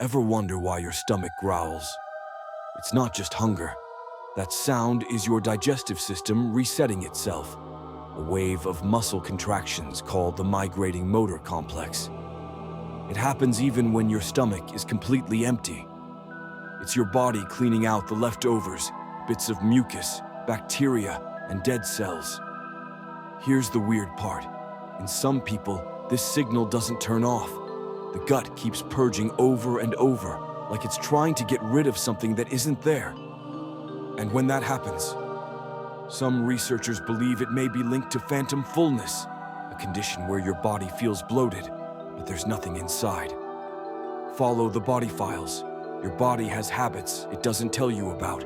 Ever wonder why your stomach growls? It's not just hunger. That sound is your digestive system resetting itself, a wave of muscle contractions called the migrating motor complex. It happens even when your stomach is completely empty. It's your body cleaning out the leftovers, bits of mucus, bacteria, and dead cells. Here's the weird part. In some people, this signal doesn't turn off. The gut keeps purging over and over, like it's trying to get rid of something that isn't there. And when that happens, some researchers believe it may be linked to phantom fullness, a condition where your body feels bloated, but there's nothing inside. Follow the body files. Your body has habits it doesn't tell you about.